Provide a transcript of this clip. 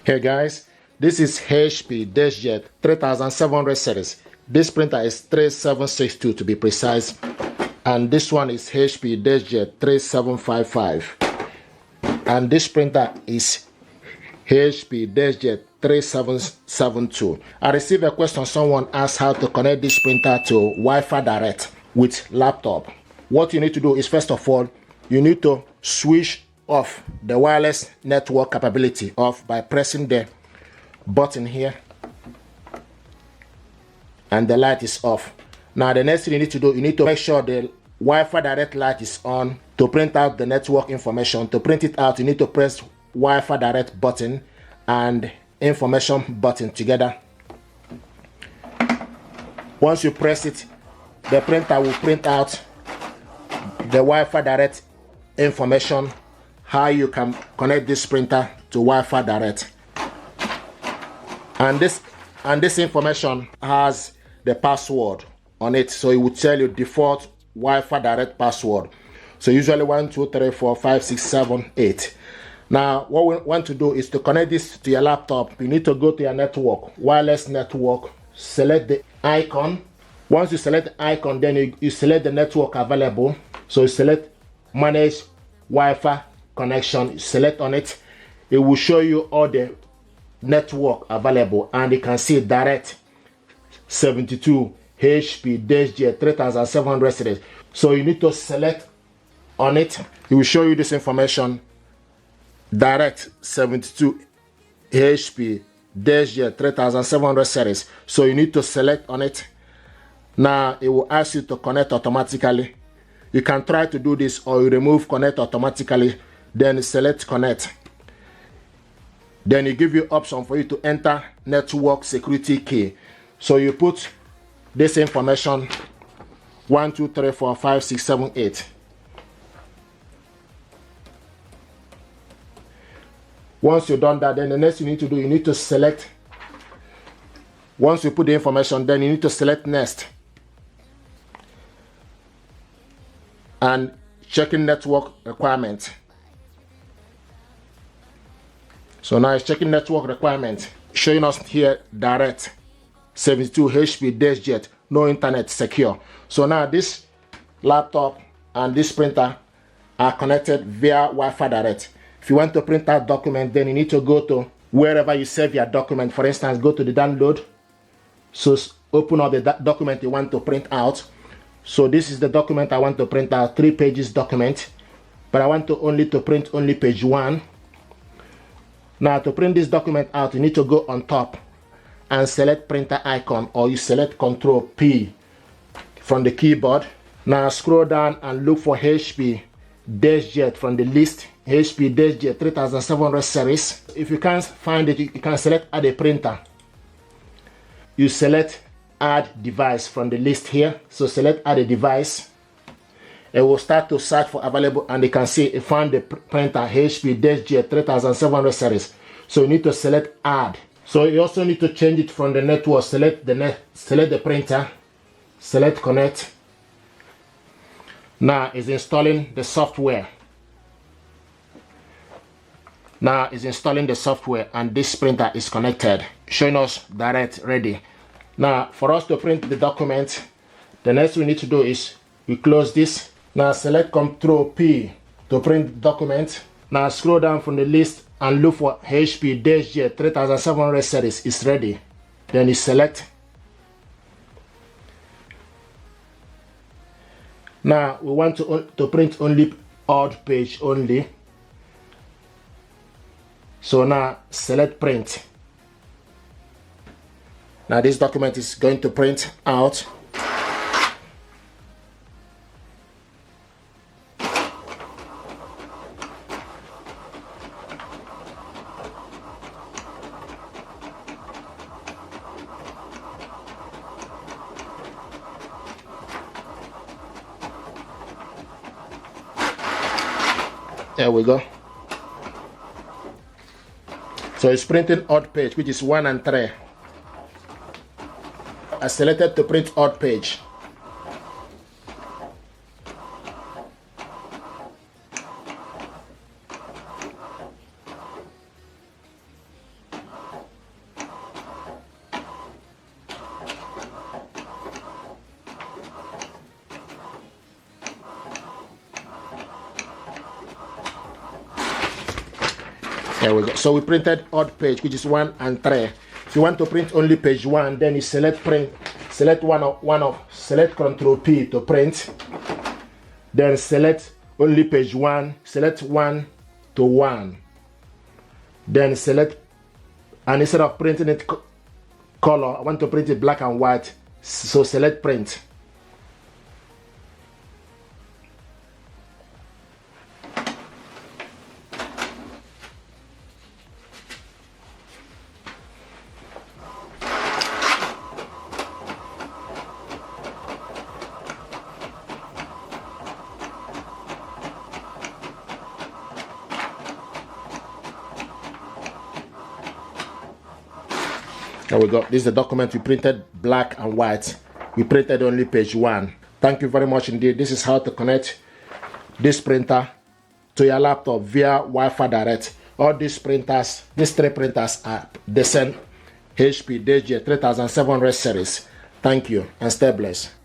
Hey guys, this is HP DeskJet 3700 series. This printer is 3762 to be precise, and this one is HP DeskJet 3755, and this printer is HP DeskJet 3772. I received a question. Someone asked how to connect this printer to Wi-Fi direct with laptop. What you need to do is, first of all, you need to switch off the wireless network capability off by pressing the button here, and the light is off. Now the next thing you need to do, you need to make sure the Wi-Fi direct light is on to print out the network information. To print it out, you need to press Wi-Fi direct button and information button together. Once you press it, the printer will print out the Wi-Fi direct information, how you can connect this printer to Wi-Fi direct, and this information has the password on it, so it will tell you default Wi-Fi direct password. So usually 1 2 3 4 5 6 7 8. Now what we want to do is to connect this to your laptop. You need to go to your network, wireless network, select the icon. Once you select the icon, then you select the network available. So you select manage Wi-Fi connection, select on it. It will show you all the network available, and you can see direct 72 HP DeskJet 3700 series. So you need to select on it. It will show you this information, direct 72 HP DeskJet 3700 series. So you need to select on it. Now it will ask you to connect automatically. You can try to do this, or you remove connect automatically, then select connect. Then it give you option for you to enter network security key. So you put this information 1 2 3 4 5 6 7 8. Once you've done that, then the next you need to do, you need to select. Once you put the information, then you need to select next and checking network requirement. So now it's checking network requirement, showing us here direct 72 HP DeskJet, no internet, secure. So now this laptop and this printer are connected via Wi-Fi direct. If you want to print out document, then you need to go to wherever you save your document. For instance, go to the download. So open up the document you want to print out. So this is the document I want to print out, 3 pages document, but I want to print only page 1. Now to print this document out, you need to go on top and select printer icon, or you select Control P from the keyboard. Now scroll down and look for HP DeskJet from the list, HP DeskJet 3700 series. If you can't find it, you can select add a printer. You select add device from the list here. So select add a device. It will start to search for available, and you can see it found the printer HP DeskJet 3700 series. So you need to select add. So you also need to change it from the network. Select the printer, select connect. Now it's installing the software. Now it's installing the software, and this printer is connected, showing us direct ready. Now for us to print the document, the next we need to do is we close this. Now select Control P to print the document. Now scroll down from the list and look for HP DeskJet 3700 series is ready. Then you select. Now we want to print only odd page only. So now select print. Now this document is going to print out. There we go. So it's printing odd page, which is 1 and 3. I selected to print odd page. There we go. So we printed odd page, which is 1 and 3. If you want to print only page 1, then you select print, select select Ctrl P to print. Then select only page 1, select 1 to 1. Then select, and instead of printing it color, I want to print it black and white. So select print. There we go. This is the document we printed black and white. We printed only page 1. Thank you very much indeed. This is how to connect this printer to your laptop via Wi-Fi direct. All these printers, these 3 printers are Descent HP DeskJet 3700 series. Thank you and stay blessed.